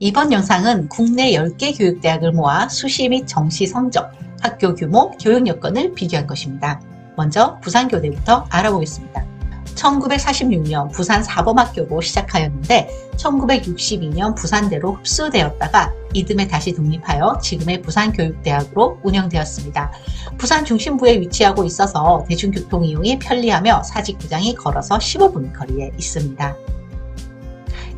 이번 영상은 국내 10개 교육대학을 모아 수시 및 정시 성적, 학교 규모, 교육 여건을 비교한 것입니다. 먼저 부산교대부터 알아보겠습니다. 1946년 부산 사범학교로 시작하였는데 1962년 부산대로 흡수되었다가 이듬해 다시 독립하여 지금의 부산교육대학으로 운영되었습니다. 부산 중심부에 위치하고 있어서 대중교통 이용이 편리하며 사직구장이 걸어서 15분 거리에 있습니다.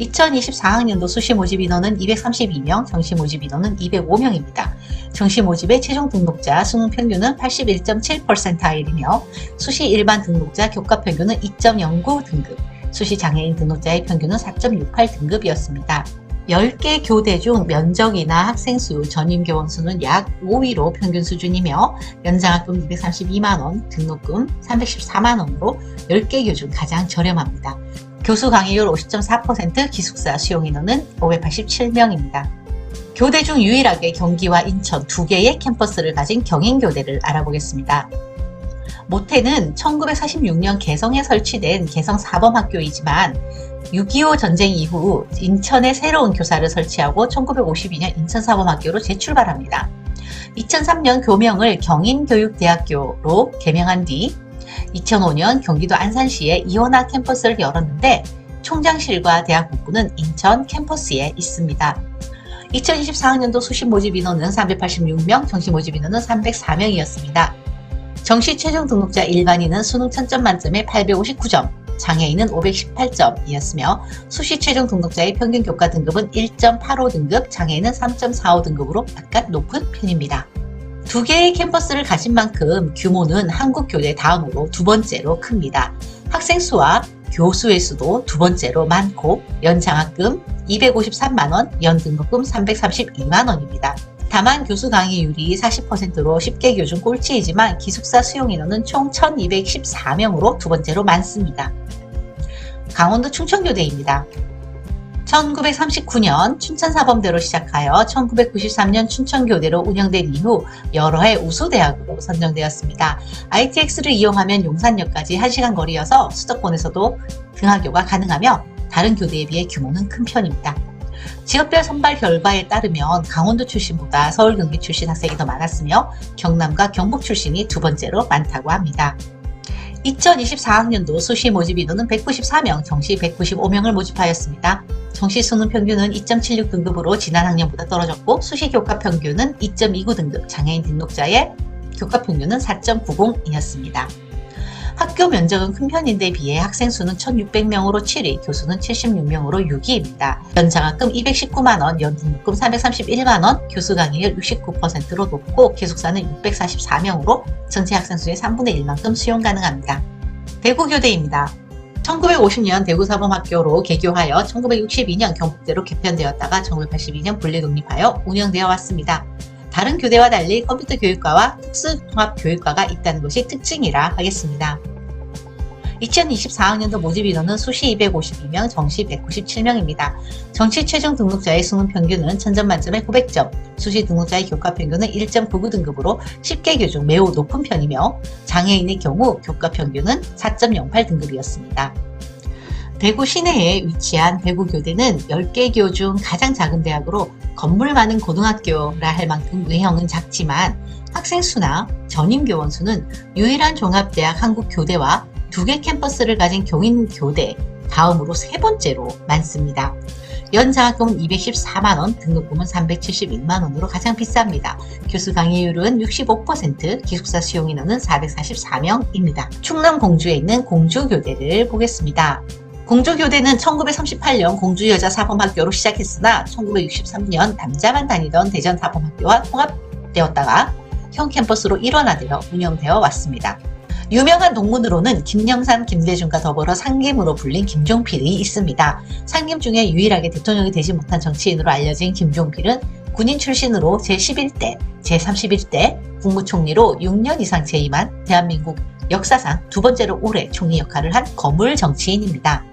2024학년도 수시 모집 인원은 232명, 정시 모집 인원은 205명입니다. 정시 모집의 최종 등록자 수능 평균은 81.7%이며 수시 일반 등록자 교과 평균은 2.09 등급, 수시 장애인 등록자의 평균은 4.68 등급이었습니다. 10개 교대 중 면적이나 학생 수, 전임 교원 수는 약 5위로 평균 수준이며 연장학금 232만원, 등록금 314만원으로 10개 교 중 가장 저렴합니다. 교수 강의율 50.4%, 기숙사 수용 인원은 587명입니다. 교대 중 유일하게 경기와 인천 두 개의 캠퍼스를 가진 경인교대를 알아보겠습니다. 모태는 1946년 개성에 설치된 개성 사범학교이지만 6.25 전쟁 이후 인천에 새로운 교사를 설치하고 1952년 인천사범학교로 재출발합니다. 2003년 교명을 경인교육대학교로 개명한 뒤 2005년 경기도 안산시에 이원화 캠퍼스를 열었는데 총장실과 대학 본부는 인천 캠퍼스에 있습니다. 2024학년도 수시 모집 인원은 386명, 정시 모집 인원은 304명이었습니다. 정시 최종 등록자 일반인은 수능 1000점 만점에 859점, 장애인은 518점이었으며 수시 최종 등록자의 평균 교과 등급은 1.85 등급, 장애인은 3.45 등급으로 각각 높은 편입니다. 두 개의 캠퍼스를 가진 만큼 규모는 한국교대 다음으로 두 번째로 큽니다. 학생 수와 교수의 수도 두 번째로 많고 연장학금 253만원, 연등록금 332만원입니다. 다만 교수 강의율이 40%로 10개 교 중 꼴찌이지만 기숙사 수용 인원은 총 1214명으로 두 번째로 많습니다. 강원도 충청교대입니다. 1939년 춘천사범대로 시작하여 1993년 춘천교대로 운영된 이후 여러 해 우수대학으로 선정되었습니다. ITX를 이용하면 용산역까지 1시간 거리여서 수도권에서도 등하교가 가능하며 다른 교대에 비해 규모는 큰 편입니다. 지역별 선발 결과에 따르면 강원도 출신보다 서울 경기 출신 학생이 더 많았으며 경남과 경북 출신이 두 번째로 많다고 합니다. 2024학년도 수시 모집 인원은 194명, 정시 195명을 모집하였습니다. 정시 수능 평균은 2.76 등급으로 지난 학년보다 떨어졌고 수시 교과 평균은 2.29 등급, 장애인 등록자의 교과 평균은 4.90이었습니다. 학교 면적은 큰 편인데 비해 학생 수는 1600명으로 7위, 교수는 76명으로 6위입니다. 연장학금 219만원, 연등록금 331만원, 교수 강의율 69%로 높고 기숙사는 644명으로 전체 학생 수의 3분의 1만큼 수용 가능합니다. 대구교대입니다. 1950년 대구사범학교로 개교하여 1962년 경북대로 개편되었다가 1982년 분리독립하여 운영되어 왔습니다. 다른 교대와 달리 컴퓨터 교육과와 특수통합교육과가 있다는 것이 특징이라 하겠습니다. 2024학년도 모집 인원은 수시 252명, 정시 197명입니다. 정시 최종 등록자의 수능 평균은 1000점 만점에 900점, 수시 등록자의 교과 평균은 1.99 등급으로 10개 교 중 매우 높은 편이며 장애인의 경우 교과 평균은 4.08 등급이었습니다. 대구 시내에 위치한 대구교대는 10개 교 중 가장 작은 대학으로 건물 많은 고등학교라 할 만큼 외형은 작지만 학생 수나 전임 교원 수는 유일한 종합대학 한국교대와 2개 캠퍼스를 가진 경인교대 다음으로 세 번째로 많습니다. 연장학금은 214만원, 등록금은 371만원으로 가장 비쌉니다. 교수 강의율은 65%, 기숙사 수용 인원은 444명입니다. 충남 공주에 있는 공주교대를 보겠습니다. 공주교대는 1938년 공주여자사범학교로 시작했으나 1963년 남자만 다니던 대전사범학교와 통합되었다가 현 캠퍼스로 일원화되어 운영되어 왔습니다. 유명한 동문으로는 김영삼, 김대중과 더불어 상김으로 불린 김종필이 있습니다. 상김 중에 유일하게 대통령이 되지 못한 정치인으로 알려진 김종필은 군인 출신으로 제11대, 제31대 국무총리로 6년 이상 재임한 대한민국 역사상 두 번째로 오래 총리 역할을 한 거물 정치인입니다.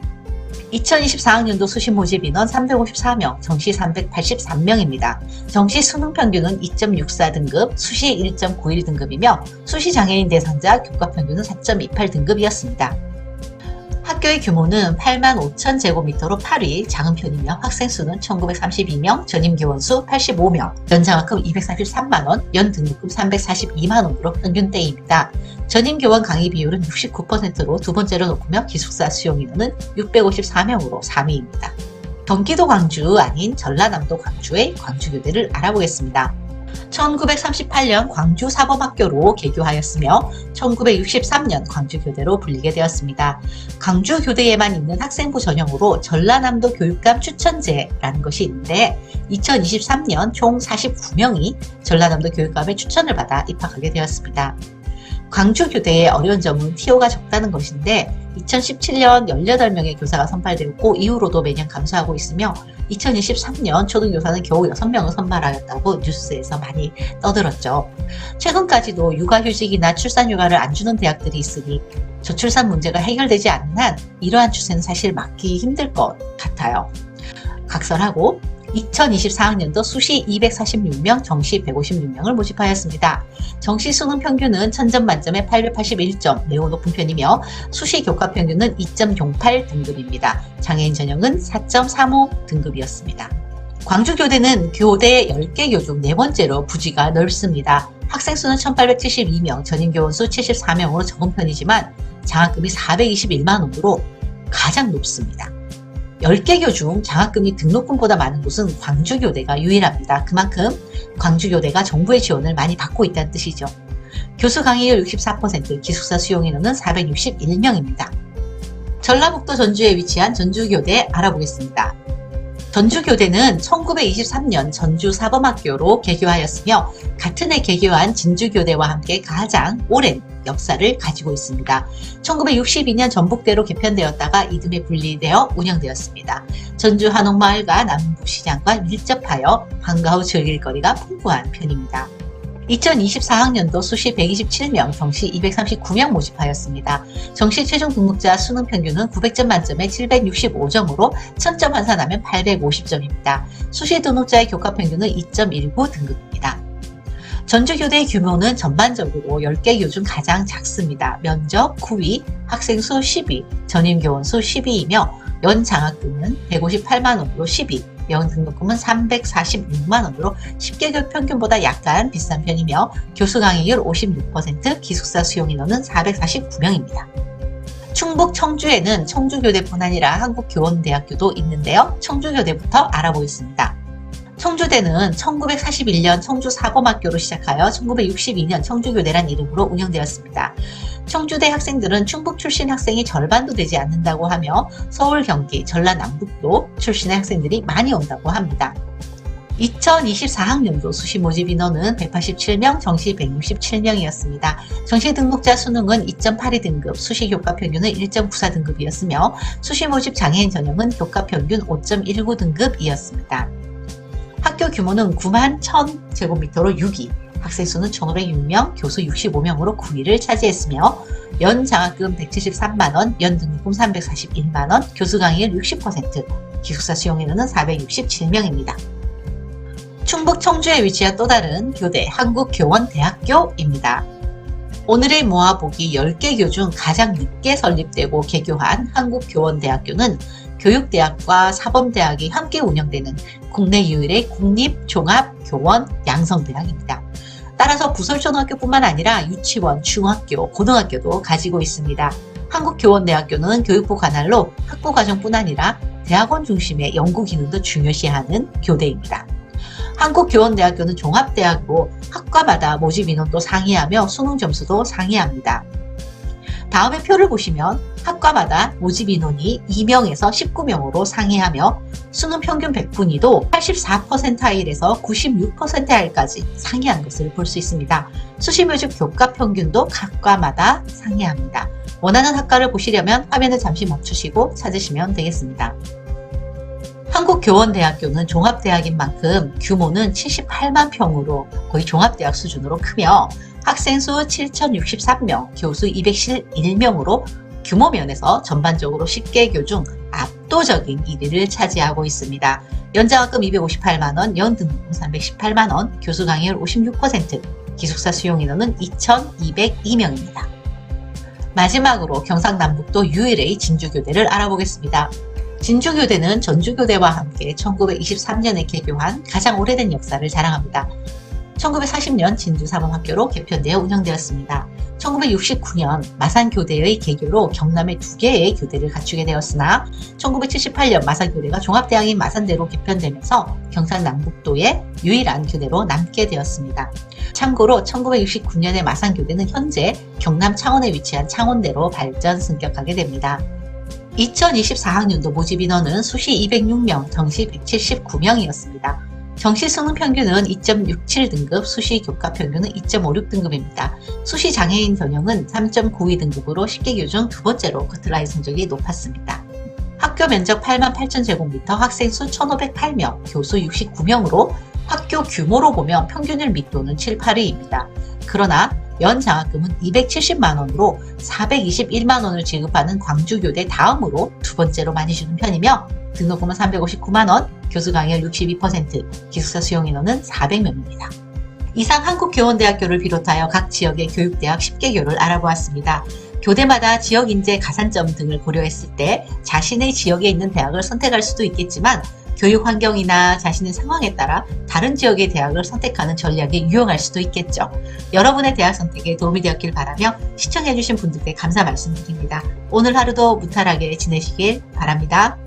2024학년도 수시 모집 인원 354명, 정시 383명입니다. 정시 수능 평균은 2.64 등급, 수시 1.91 등급이며 수시 장애인 대상자 교과 평균은 4.28 등급이었습니다. 학교의 규모는 85,000제곱미터로 8위, 작은 편이며 학생 수는 1932명, 전임 교원 수 85명, 연장학금 233만원, 연등록금 342만원으로 평균대입니다. 전임 교원 강의 비율은 69%로 두 번째로 높으며 기숙사 수용 인원은 654명으로 3위입니다. 경기도 광주 아닌 전라남도 광주의 광주교대를 알아보겠습니다. 1938년 광주사범학교로 개교하였으며 1963년 광주교대로 불리게 되었습니다. 광주교대에만 있는 학생부 전형으로 전라남도 교육감 추천제라는 것이 있는데 2023년 총 49명이 전라남도 교육감의 추천을 받아 입학하게 되었습니다. 광주교대의 어려운 점은 TO가 적다는 것인데 2017년 18명의 교사가 선발되었고 이후로도 매년 감소하고 있으며 2023년 초등교사는 겨우 6명을 선발하였다고 뉴스에서 많이 떠들었죠. 최근까지도 육아휴직이나 출산휴가를 안 주는 대학들이 있으니 저출산 문제가 해결되지 않는 한 이러한 추세는 사실 막기 힘들 것 같아요. 각설하고 2024학년도 수시 246명, 정시 156명을 모집하였습니다. 정시 수능 평균은 1000점 만점에 881점, 매우 높은 편이며 수시 교과 평균은 2.08 등급입니다. 장애인 전형은 4.35 등급이었습니다. 광주교대는 교대 10개 교 중 네 번째로 부지가 넓습니다. 학생 수는 1872명, 전임 교원 수 74명으로 적은 편이지만 장학금이 421만 원으로 가장 높습니다. 10개 교 중 장학금이 등록금보다 많은 곳은 광주교대가 유일합니다. 그만큼 광주교대가 정부의 지원을 많이 받고 있다는 뜻이죠. 교수 강의율 64%, 기숙사 수용 인원은 461명입니다. 전라북도 전주에 위치한 전주교대 알아보겠습니다. 전주교대는 1923년 전주사범학교로 개교하였으며 같은 해 개교한 진주교대와 함께 가장 오랜 역사를 가지고 있습니다. 1962년 전북대로 개편되었다가 이듬해 분리되어 운영되었습니다. 전주 한옥마을과 남부시장과 밀접하여 방과 후 즐길 거리가 풍부한 편입니다. 2024학년도 수시 127명, 정시 239명 모집하였습니다. 정시 최종 등록자 수능 평균은 900점 만점에 765점으로 1000점 환산하면 850점입니다. 수시 등록자의 교과 평균은 2.19 등급입니다. 전주교대의 규모는 전반적으로 10개 교 중 가장 작습니다. 면적 9위, 학생 수 10위, 전임 교원 수 12위이며 연 장학금은 158만원으로 10위, 연 등록금은 346만원으로 10개 교 평균보다 약간 비싼 편이며 교수 강의율 56%, 기숙사 수용 인원은 449명입니다. 충북 청주에는 청주교대뿐 아니라 한국교원대학교도 있는데요. 청주교대부터 알아보겠습니다. 청주대는 1941년 청주사범학교로 시작하여 1962년 청주교대란 이름으로 운영되었습니다. 청주대 학생들은 충북 출신 학생이 절반도 되지 않는다고 하며 서울, 경기, 전라남북도 출신의 학생들이 많이 온다고 합니다. 2024학년도 수시 모집 인원은 187명, 정시 167명이었습니다. 정시 등록자 수능은 2.82 등급, 수시 교과 평균은 1.94 등급이었으며 수시 모집 장애인 전형은 교과 평균 5.19 등급이었습니다. 학교 규모는 9만 1000제곱미터로 6위, 학생 수는 1506명, 교수 65명으로 9위를 차지했으며 연 장학금 173만원, 연 등록금 341만원, 교수 강의율 60%, 기숙사 수용 인원은 467명입니다. 충북 청주에 위치한 또 다른 교대, 한국교원대학교입니다. 오늘의 모아보기 10개 교 중 가장 늦게 설립되고 개교한 한국교원대학교는 교육대학과 사범대학이 함께 운영되는 국내 유일의 국립종합교원 양성대학입니다. 따라서 부설초등학교뿐만 아니라 유치원, 중학교, 고등학교도 가지고 있습니다. 한국교원대학교는 교육부 관할로 학부과정뿐 아니라 대학원 중심의 연구 기능도 중요시하는 교대입니다. 한국교원대학교는 종합대학으로 학과마다 모집 인원도 상이하며 수능 점수도 상이합니다. 다음에 표를 보시면 학과마다 모집 인원이 2명에서 19명으로 상이하며 수능 평균 100분위도 84%아일에서 96%아일까지 상이한 것을 볼 수 있습니다. 수시 모집 교과 평균도 학과마다 상이합니다. 원하는 학과를 보시려면 화면을 잠시 멈추시고 찾으시면 되겠습니다. 한국교원대학교는 종합대학인 만큼 규모는 78만 평으로 거의 종합대학 수준으로 크며 학생 수 7,063명, 교수 211명으로 규모 면에서 전반적으로 10개 교 중 압도적인 1위를 차지하고 있습니다. 연장학금 258만원, 연등록금 318만원, 교수 강의율 56%, 기숙사 수용 인원은 2,202명입니다. 마지막으로 경상남북도 유일의 진주교대를 알아보겠습니다. 진주교대는 전주교대와 함께 1923년에 개교한 가장 오래된 역사를 자랑합니다. 1940년 진주사범학교로 개편되어 운영되었습니다. 1969년 마산교대의 개교로 경남에 2개의 교대를 갖추게 되었으나 1978년 마산교대가 종합대학인 마산대로 개편되면서 경상남북도의 유일한 교대로 남게 되었습니다. 참고로 1969년의 마산교대는 현재 경남 창원에 위치한 창원대로 발전 승격하게 됩니다. 2024학년도 모집 인원은 수시 206명, 정시 179명이었습니다. 정시 수능 평균은 2.67등급, 수시 교과 평균은 2.56등급입니다. 수시 장애인 전형은 3.92등급으로 10개교 중 두 번째로 커트라인 성적이 높았습니다. 학교 면적 88,000제곱미터, 학생 수 1,508명, 교수 69명으로 학교 규모로 보면 평균일密도는 7, 8위입니다. 그러나 연 장학금은 270만원으로 421만원을 지급하는 광주교대 다음으로 두 번째로 많이 주는 편이며 등록금은 359만원, 교수 강의율 62%, 기숙사 수용 인원은 400명입니다. 이상 한국교원대학교를 비롯하여 각 지역의 교육대학 10개교를 알아보았습니다. 교대마다 지역 인재 가산점 등을 고려했을 때 자신의 지역에 있는 대학을 선택할 수도 있겠지만 교육 환경이나 자신의 상황에 따라 다른 지역의 대학을 선택하는 전략에 유용할 수도 있겠죠. 여러분의 대학 선택에 도움이 되었길 바라며 시청해주신 분들께 감사 말씀드립니다. 오늘 하루도 무탈하게 지내시길 바랍니다.